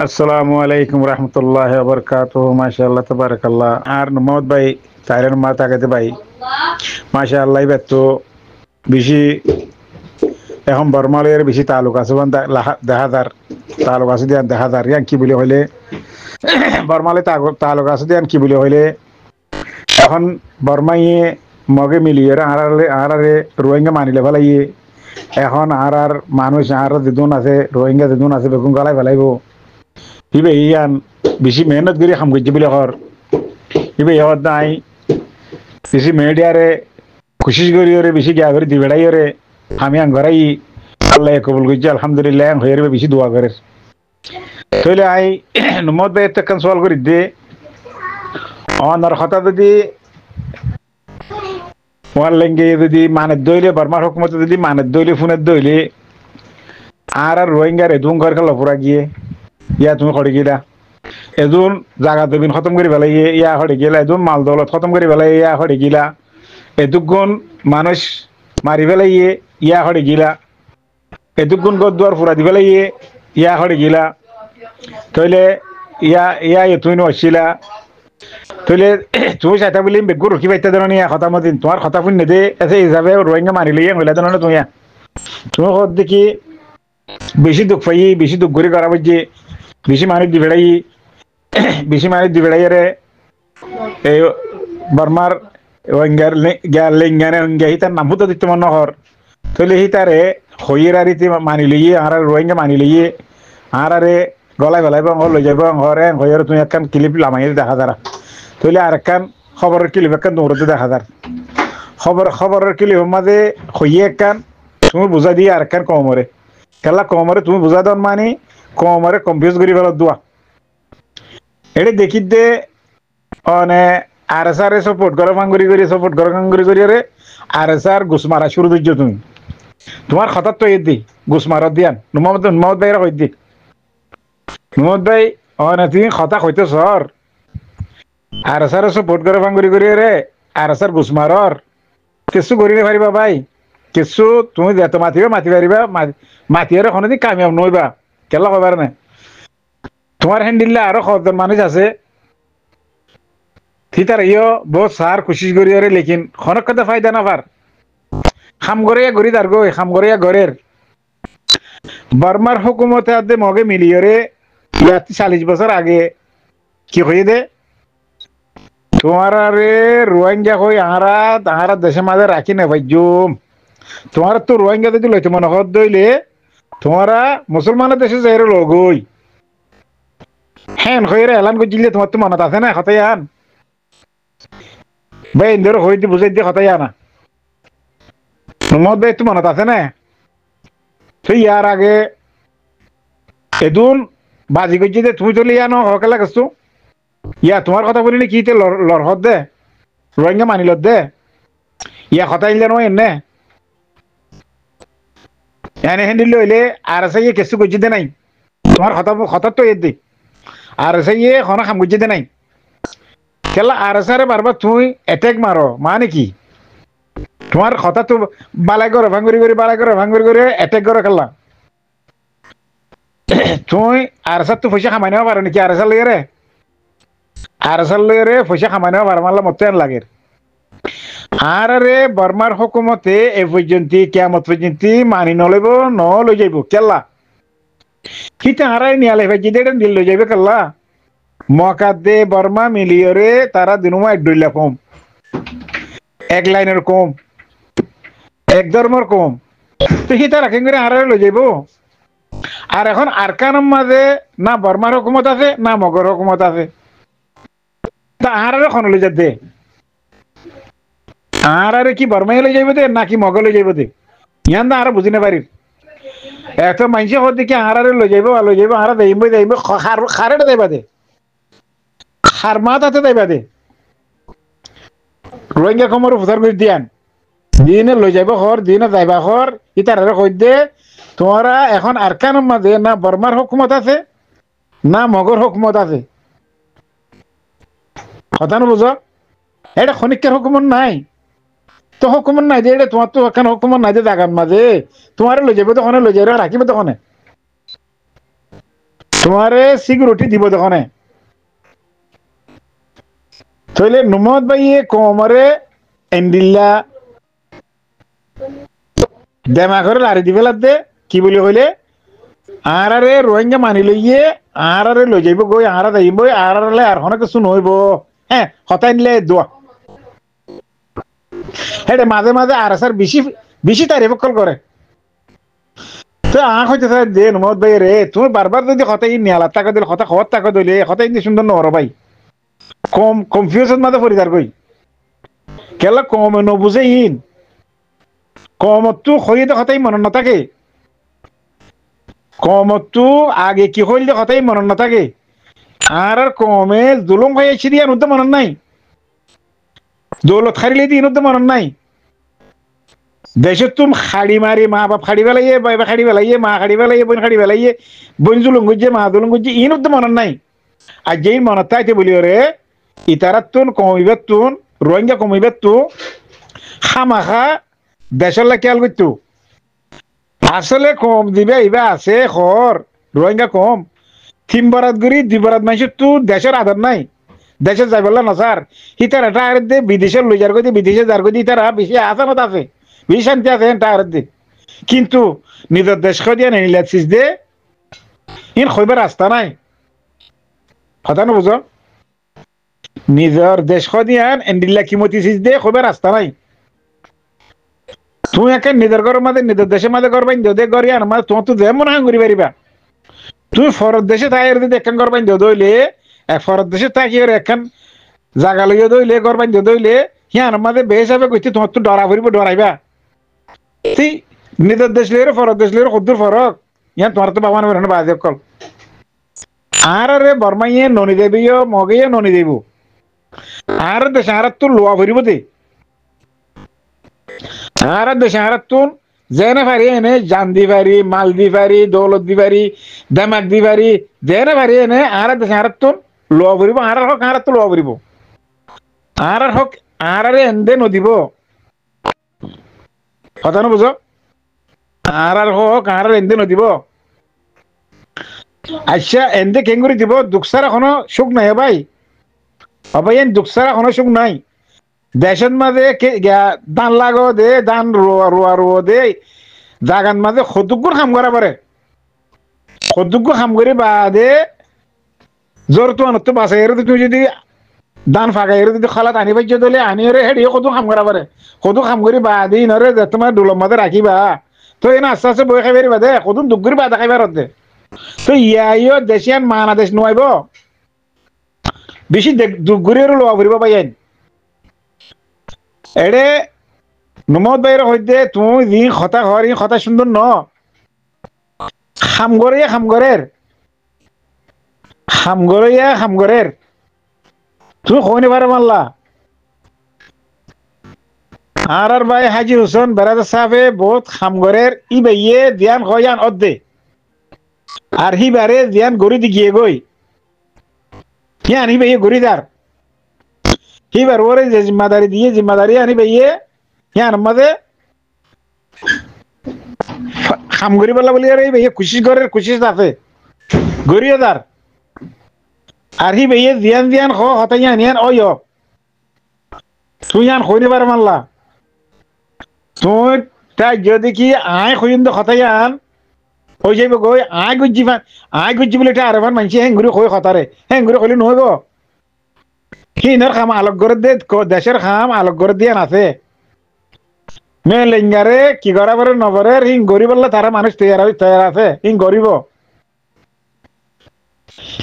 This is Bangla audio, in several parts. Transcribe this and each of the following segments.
আসসালামু আলাইকুম রহমতুল্লাহ বরকাতুহ মাশাআল্লাহ তাবারাকাল্লাহ আর মোহাম্মদ ভাই তাইরেন মা তাকাতে ভাই মাশাআল্লাহ তো বেশি এখন বর্মালের বেশি তালুক আছে দেখা যার তালুক আছে দিয়া দেখা যার ইয়ান কি বলে হইলে বর্মালে তালুক আছে দিয়া কি বলে হইলে এখন বর্মাইয়ে মগে মিলিয়ে আরারে রোহিঙ্গা মানিলে ফেলাইয়ে এখন আর মানুষ আর যেদুন আছে রোহিঙ্গা যেদুন আছে বেগুন গলায় ফেলাইব ইবে ইয়ান বেশি মেহনত করে কাম করছে বলে হর ইবে ইহত নাই বেশি মেডিয়ারে কোশিশ করি ওরে বেশি গিয়া করে দি বেড়াই ওরে আমি আং ঘরাই আল্লাহ কবুল করছি আলহামদুলিল্লাহ হয়ে বেশি দোয়া করে তাহলে আই নমদ ভাই একটা সওয়াল করি দে আমার কথা যদি ওয়ার লেঙ্গে যদি মানের দইলে বর্মার হুকুমতে যদি মানের দইলে ফোনের দইলে আর রোহিঙ্গার এদুন ঘর খেলা পুরা গিয়ে ইয়া তুমি খড়ি গিলা এদুন জাগা দেবিন খতম করে পেলাই ইয়া খড়ি গিলা এদুন মাল দৌলত খতম করে পেলাই ইয়া খড়ি গিলা এদুগুণ মানুষ মারি পেলাই ইয়া খড়ি গিলা এদুগুণ গদ দুয়ার ফুরা দি পেলাই ইয়া খড়ি গিলা তইলে ইয়া ইয়া তুই নছিলা তইলে তুমি চাইতা বলি বেগুর রখি পাইতে দেন ইয়া কথা মতিন তোমার কথা শুন নেদে এসে হিসাবে রোহিঙ্গা মারি লইয়া হইলা দেন তুমি তুমি দেখি বেশি দুঃখ পাই বেশি দুঃখ করে করা বুঝছে বেশি মানুষ দি বেড়াই বেশি মানুষ দি বেড়াই রে এই বর্মার লিঙ্গানে তার নাম তো দিতে মনে হর তাহলে হি তারে হইয়ের আর মানি লইয়ে আর রোহিঙ্গা মানি লইয়ে আরে গলায় গলায় বং লই যাবো হরে হইয়ের তুমি একখান ক্লিপ লামাই দেখা যারা তাহলে আর একখান খবরের ক্লিপ একখান দৌড়তে দেখা যার খবরের ক্লিপের মাঝে হইয়ে একখান তুমি বুঝা দিয়ে আর একখান কমরে খেলা কমরে তুমি বুঝা দেন মানে কমরে কনফিউজ করি ফেলত দোয়া এটা দেখি দে মানে আর এস আর সাপোর্ট করে ভাঙ্গুরি করি সাপোর্ট করে ভাঙ্গুরি করি রে আর এস আর ঘুষ মারা শুরু দিচ্ছ তুমি তোমার হঠাৎ তো এর দি ঘুষ মারা দিয়ান নুমদ ভাইরা কই দি নুমদ ভাই অনে তুমি কথা কইতে সর আর এস আর সাপোর্ট করে ভাঙ্গুরি করি রে আর এস আর ঘুষ মারর কিছু করি নে পারিবা ভাই কিছু তুমি যেত মাতিবা মাতি পারিবা মাতিয়ারে কোনোদিন কামিয়াব নইবা কেলা কবার না তোমার হ্যান্ডিলে আরো কতজন মানুষ আছে থিতার ইয় বহুত সার কোশিশ করি আরে লেকিন খনক কথা ফায়দা না পার খাম গড়িয়া গড়ি তার গই খাম গড়িয়া গড়ের বর্মার হুকুমতে আদে মগে মিলিয়রে 40 বছর আগে কি হয়ে দে তোমার আরে রোহিঙ্গা হই আহারা দেশের মাঝে রাখি না ভাই জুম তোমার তো রোহিঙ্গা যদি লইতে মনে হত দইলে তোমারা মুসলমানের দেশে যাই লগই হ্যাঁ হয়ে এলান করছিলে তোমার তো মনত আছে না হতাই আন ভাই ইন্দোর হয়ে দি বুঝাই দিয়ে হতাই আনা মত ভাই তো মনত আছে না তুই ইয়ার আগে এদুন বাজি করছি যে তুমি চলে ইয়া ন হকেলা গেছো ইয়া তোমার কথা বলিনি কি লড়হত দে রোহিঙ্গা মানিলত দে ইয়া হতাই দিলে নয় এনে এনে হ্যান্ডিল হইলে আর আছে ইয়ে কেসু করছি দে নাই তোমার হঠাৎ তো এর দি আর আছে ইয়ে খনা খাম করছি দে নাই কেলা আর আছে বারবার তুই অ্যাটেক মারো মানে কি তোমার কথা তো বালাই করো ভাঙ্গুরি করে বালাই করো ভাঙ্গুরি করে অ্যাটেক করো খেলা তুই আর এসার তো পয়সা খামাই নেওয়া পারো নাকি আর এসার লইয়ে রে আর এসার লইয়ে রে পয়সা খামাই নেওয়া পারো মারলা মতো আর লাগে আর রে বর্মার হুকুমতে এ পর্যন্ত কেমত পর্যন্ত মানি নলইব ন লই যাইব কেলা কিতা হারাই নিয়ালে ভাই যদি দিল লই যাইবে কেলা মকাদে বর্মা মিলিয়রে তারা দিনুমা 1 লাখ কম 1 লাইনের কম এক ধর্মর কম তো কি তারা কেন করে হারাই লই যাইব আর এখন আরকানের মাঝে না বর্মার হুকুমত আছে না মগর হুকুমত আছে তা হারারে খন লই যাতে আর কি বর্মাই লই যাইব দে নাকি মগ লই যাইব দে ইয়ান না আর বুঝি না পারি এত মানুষে হত দেখি হারারে লই যাইব হারা যাইব খারেটা যাইবা দে খার মাথাতে যাইবা দে রোহিঙ্গা কমর উদ্ধার করে দিয়ান দিনে লই যাইব হর দিনে যাইবা হর ইতারে কই দে তোমরা এখন আরকানের মাঝে না বর্মার হুকুমত আছে না মগর হুকুমত আছে কথা না বুঝো এটা খনিকের হুকুমত নাই তো হুকুমত নাই যে এটা তোমার তো এখন হুকুমত নাই যে জায়গার মাঝে তোমার লই যাবে তখন লই যাবে রাখিবে তখন তোমারে সিকিউরিটি দিব দেখনে তাহলে নুমত ভাইয়ে কোমরে এন্ডিল্লা দেমা করে লারি দিবে দে কি বলি কইলে আরে রোহিঙ্গা মানি লইয়ে আরে লই যাইব গই আরা যাইব আরে আর হনে কিছু নইব হ্যাঁ হতাই নিলে দোয়া হেডে মাঝে মাঝে আর স্যার বেশি বেশি তারিফ কল করে তো আখ হইতে স্যার দে নুমত ভাই রে তুমি বারবার যদি হতাই নিয়ালা টাকা দিলে হতা খবর টাকা দিলে হতাই ইন্দি সুন্দর নহর ভাই কম কনফিউশন মাঝে পরিদার কই কেলা কম নবুঝে ইন কমতো খরিদে হতাই মন নাথাকে কমতো আগে কি হইলে হতাই মন নাথাকে আর কমে জুলুম হয়েছি দিয়ে আনুতে মন নাই দৌলত খারিলে দিয়ে ইনুতে মন নাই দেশে তুম খাড়ি মারি মা বাপ খাড়ি বেলাইয়ে বাইবা খাড়ি বেলাইয়ে মা খাড়ি বেলাইয়ে বোন খাড়ি বেলাইয়ে বোন জুলুম গুজে মা জুলুম গুজে ইনুতে মন নাই আর যেই মন তাইতে বলি রে ইতারাতুন কমিবাতুন রোহিঙ্গা কমিবাতু খামাখা দেশের লাগে খেয়াল করতো আসলে কম দিবে ইবা আছে খর রোহিঙ্গা কম তিন বরাত গুড়ি দুই বরাত মাইসে তো দেশের আদর নাই দেশে যাই বললা না স্যার হিতার এটা আর দে বিদেশের লই যার গদি বিদেশে যার গদি তারা বেশি আসানত আছে বেশি শান্তি আছে এটা আর দে কিন্তু নিজের দেশ দিয়ে নিলাচ্ছিস দে ইন খইবার রাস্তা নাই কথা না বুঝো নিজের দেশ দিয়ে এন্ডিল্লা কিমতিছিস দে খইবার রাস্তা নাই তুই একে নিজের ঘরের মাঝে নিজের দেশের মাঝে ঘর বাইন দে ঘর আর মাঝে তোমার তো যেমন হাং করি পারিবা তুই ফরত দেশে তাই যদি একখান ঘর বাইন দইলে ফরত দেশে তাকি একখান জাগা লইয়া দইলে ঘর বাইন দইলে হিয়ার মাঝে বেশ হবে কইতে তোমার তো ডরা ফুরিব ডরাইবা তুই নিজের দেশ লইরে ফরত দেশ লইরে কদ্দুর ফরক ইয়া তোমার তো বাবা না বাজে কল আর রে বর্মাইয়ে ননি দেবিও মগেয়ে ননি দেব আর দেশ আর তো লোয়া ফুরিব দে আর দেশ আর তুন যেনে পারি এনে জান দি পারি মাল দি পারি দৌলত দি পারি দামাক দি পারি যেনে পারি এনে আর দেশ আর তুন লোয়া ফুরিব আর হক আর তো লোয়া ফুরিব আর হক আর এন্দে নদিব কথা না বুঝো আর হোক আর এন্দে নদিব আচ্ছা এন্দে কেঙ্গুরি দিব দুঃসার এখনো সুখ নাই ভাই ভাই এন দুঃসার এখনো সুখ নাই দেশের মাঝে দান লাগো দে দান রোয়া রোয়া রোয়া দে জাগান মাঝে সদুগুর কাম করা পারে সদুগুর কাম করে বাদে জোর তো আনত বাঁচাই তুমি যদি দান ফাঁকাই যদি খালাত আনি পাইছো তাহলে আনি হেডি কদু কাম করা পারে কদু কাম করে বাদে ইনরে তোমার দুলম মাঝে রাখিবা তো এনে আস্তে আস্তে বই খাই পারিবা দে কদু দুগুরি বাদা খাইবার দে তো ইয়াইও দেশিয়ান মানা দেশ নোয়াইব বেশি দুগুরির লোয়া ফুরিব পাইন এড়ে নুমত বাইর হইতে তুমি যি কথা ঘর ই কথা সুন্দর ন খামগরের তুমি কইনি পারে মাল্লা আর ভাই হাজি হোসেন বেড়াতে সাহেবে বহুত খামগরের ই বাইয়ে দিয়ান কয়ান অদ্দে আর হি বারে দিয়ান গড়ি দি গিয়ে গই হিয়ান হি বাইয়ে গড়িদার হিবার ওরে যে জিম্মাদারি দিয়ে জিম্মাদারি আনি ভাইয়ে হিয়ার মাঝে খাম করি বলা বলি আর এই ভাইয়ে কুশিস ঘরের কুশিস আছে গরিয়দার আর হি ভাইয়ে দিয়ান দিয়ান হতাই আনিয়ান ওই তুই আন খইনি পারে মানলা তুই তাই যদি কি আয় খইন তো হতাই আন ওই যাইব গই আয় গুজি বলে এটা আর মানছি হেঙ্গুরি খই হতারে হেঙ্গুরি খইলে নহইব কিনার খাম আলোক করে দে দেশের খাম আলোক করে দিয়ে আছে মে লেঙ্গারে কি করা পারে নবরের হিং গরিব তারা মানুষ তৈয়ার আছে হিং গরিব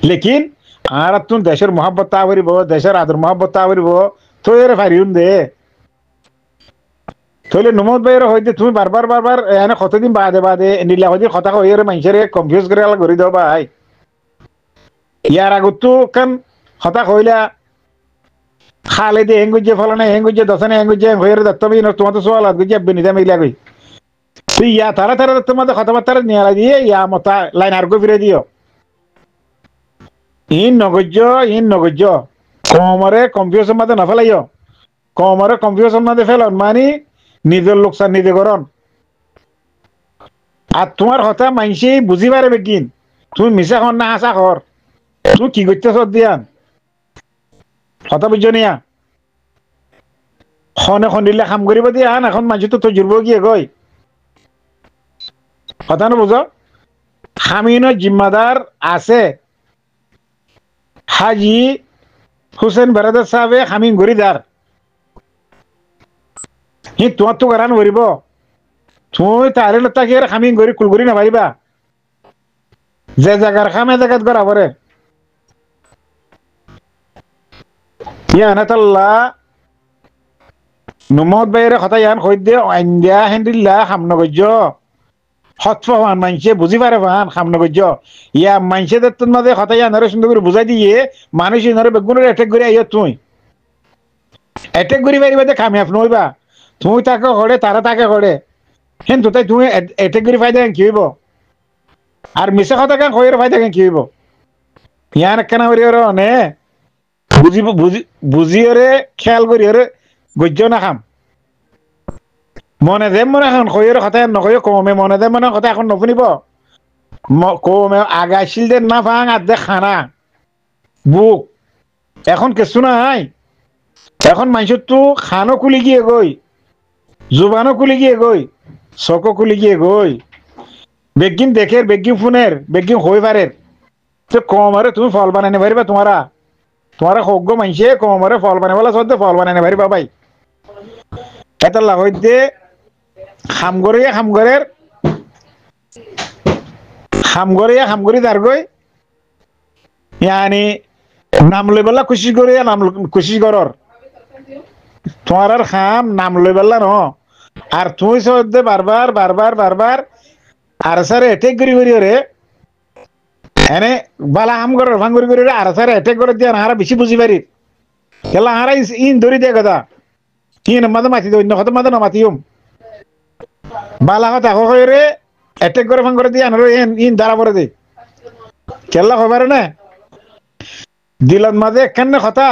লেকিন আর তুমি দেশের মহাব্বত তা করিব দেশের আদর মহাব্বত তা করিব তৈয়ারে ফারিউন দে তাহলে নুমত ভাইয়ের হইতে তুমি বারবার এনে কতদিন বাদে নীলা হইতে কথা কইরে মানুষের কনফিউজ করে গড়ি দাও ভাই ইয়ার আগত তো কান কথা কইলা খালে দিয়ে হেঙ্গুজে ফলনে হেঙ্গুজে দশনে হেঙ্গুজে হয়ে দত্তবি তোমার তো সোয়াল গুজে বেনিদা মিলা গই তুই ইয়া তারা তোমাদের কথাবার্তা নিয়ে দিয়ে ইয়া মতা লাইন আর গো ফিরে দিও ইন নগজ্য কমরে কনফিউশন মাঝে না ফেলাইও কমরে কনফিউশন মাঝে ফেলন মানে নিজের লোকসান নিজে করন আর তোমার কথা মানসি বুঝি পারে বেগিন তুমি মিছা কর না আশা কর, তুই কি করতেছ দিয়ান কথা বুঝছো নিয়া খন এখন দিলে কাম কৰিব দিয়ান এখন মানুষ তো জুড়ব গিয়ে গই কথা বুঝো হামিনের জিম্মাদার আছে হাজি হুসেন বেরাদার সাহেবে হামিন গরিদার হি তোমার তো গান করিব তুমি তাহলে তাকে হামিন গরি কুলগরি নাপারিবা যে জায়গার খামে জায়গাত করা পরে ইয়ানাতাল্লাহ নুমত বাইরে কথা ইয়ান কই দে আইন্দিয়া হেন্দিল্লা হামনগজ্য হতফান মানছে বুঝি পারে ফান হামনগজ্য ইয়া মানছে তোর মাঝে কথা ইয়ানারে সুন্দর করে বুঝাই দিয়ে মানুষ ইনারে বেগুনের অ্যাটাক করে আইয় তুই অ্যাটাক করি পারিবা যে কামিয়াব নইবা তুই তাকে করে তারা তাকে করে হেন তো তাই তুমি অ্যাটাক করি ফায়দা কি হইব আর মিছা কথা কেন কইর ফায়দা কি হইব ইয়ান কেন করি ওরে অনে বুঝি ওরে খেয়াল করি ওরে গজ্য না খাম মনে দে মনে এখন কইর কথা নকই কমে মনে দে মনে কথা এখন নশুনিব কমে আগাইছিল দে না ভাঙ আর দে খানা বুক এখন কিছু নাই এখন মানুষের তো খানো খুলি গিয়ে গই জুবানো খুলি গিয়ে গই চকো খুলি গিয়ে গই বেগিন দেখের বেগিন ফোনের বেগিন হই পারের তো কম আরে তুমি ফল বানাইতে পারিবা তোমারা সজ্ঞ মানছে কম আরে ফল বানাইবলা সদ্য ফল বানাইতে পারিবা ভাই এটা লাগাই দে খামগরি দার গই ইয়ানি নাম লই বেলা কোশিশ করর তোমার আর খাম নাম লই বেলা ন আর তুই সদ্যে বারবার আর স্যার এটেক করি রে এনে বালা হাম করর ভাঙ্গুরি করি রে আর স্যার এটেক করে দিয়া না বেশি বুঝি পারি কেলা হারা ইন ধরি দিয়ে কথা ইন মাঝে মাতি অন্য কথা মাঝে না মাতিম বালা কথা কই রে এটেক করে ভাঙ করে দিয়া না ইন দাঁড়া পরে দে কেলা খবর না দিলত মাঝে একখান কথা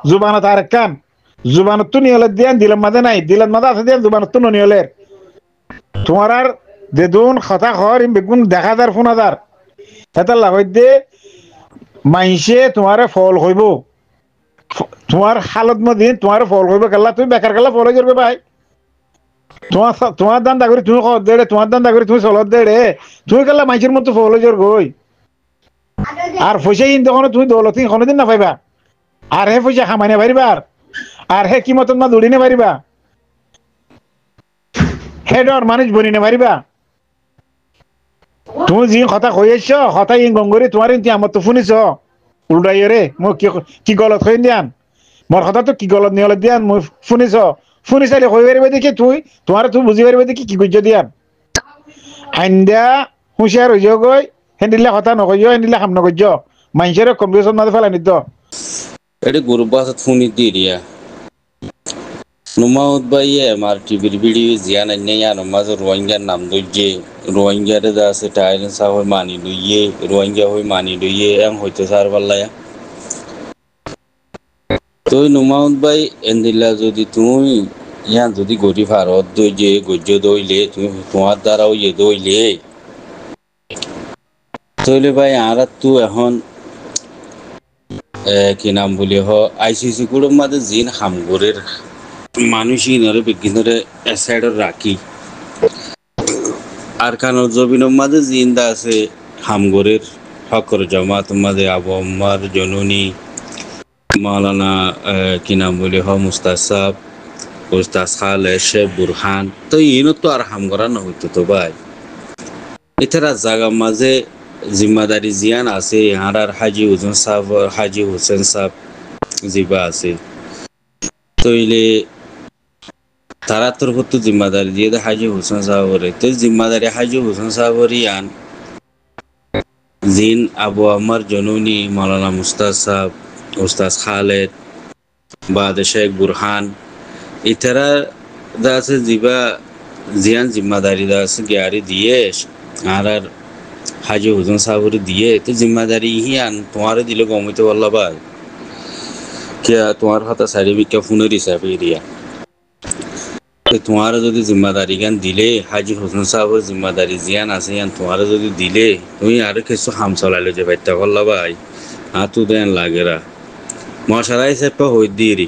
জুবানত আর একখান জুবানত তো নিয়লে দিয়ান দিলত মাঝে নাই দিলত মাঝে আছে দিয়ান জুবানত তো নিয়লের তোমার আর দেদুন কথা খর বেগুন দেখা যার ফোনাদার এটা লাগাই দে মাইসে তোমারে ফল হইব তোমার হালত মদিন তোমার ফল হইব কেলা তুমি বেকার কেলা ফল হয়ে যাবে ভাই তোমার দান দাগরি তুমি খর দে তোমার দান দাগরি তুমি চলত দে তুমি কেলা মাইসের মতো ফল হয়ে যার গই আর পয়সা ইন তখন তুমি দৌলত কোনোদিন না পাইবা আর হে পয়সা খামাইনে পারিবার আর হে কি মতন মা দৌড়িনে পারিবা হে ডর মানুষ বনিনে পারিবা তুমি যি কথা কই আইছ কথা ইন গঙ্গরি তোমার ইন আমার তো শুনিছ উল্টাই রে মই কি গলত কই দিয়ান মোর কথা তো কি গলত নিয়লত দিয়ান মই শুনিছালে কই পারিবা দেখি তোমার তুই বুঝি পারিবা দেখি কি গুজ্জ দিয়ান আইন্দা হুঁশিয়ার হয়ে যাও গই হেন্দিলে কথা নকইও হেন্দিলে খাম নকইজ মানুষের কম্পিউটার মাঝে ফেলাই নিত এটি গ্রুপ বাসত ফোনি দি দিয়া নুমাউদ বাইয়ে আমার টিভির ভিডিও জিয়ান আইনে ইয়ার মাঝে রোহিঙ্গার নাম দইয়ে রোহিঙ্গারে যা আছে টাইলেন সা হই মানি লইয়ে রোহিঙ্গা হই মানি লইয়ে এম হইতে সার পাল্লায়া তুই নুমাউদ বাই এন্দিল্লা যদি তুমি ইয়ান যদি গরি ভারত দইয়ে গজ্য দইলে তুমি তোমার দ্বারাও ইয়ে দইলে তইলে ভাই আর তু এখন কি নাম বলি হ আইসিসি কুড়োর মাঝে জিন হামগরের মানুষই নরে বিজ্ঞানরে এসাইডর রাখি আর কানোর জবিনের মাঝে জিন্দা আছে হামগরের হকর জামাত মাঝে আবু আম্মার জননী মাওলানা কি নাম বলি হ মুস্তাসাব উস্তাদ খালে শেখ বুরহান তো ইনো তো আর হামগরা না হইতো তো ভাই এছাড়া জায়গা মাঝে জিম্মাদারি জিয়ান আছে হারার হাজি হুসেন সাহেব জিবা আছে তইলে তারা তোর তো জিম্মাদারি দিয়ে হাজি হুসেন সাহেবরে তো জিম্মাদারি হাজি হুসেন সাহেবর ইয়ান জিন আবু আমার জননী মাওলানা মুস্তাদ সাহেব উস্তাদ খালেদ বাদ শেখ বুরহান ইতারা দা আছে জিবা জিয়ান জিম্মাদারি দা আছে গ্যারি দিয়ে আর হাজি হুসেন সাহেবরে দিয়ে তো জিম্মাদারি হিয়ান তোমারে দিলে গমিতে বললা ভাই কে তোমার হাতে সার্টিফিকেট ফোনের হিসাবে দিয়া তোমার যদি জিম্মাদারি গান দিলে হাজি হোসেন সাহেবের জিম্মাদারি জিয়ান আছে ইয়ান তোমার যদি দিলে তুমি আর কিছু হাম চলাইলে যে বাইতে করলা ভাই হাতু দেন লাগেরা মশারাই সেপা হই দিরি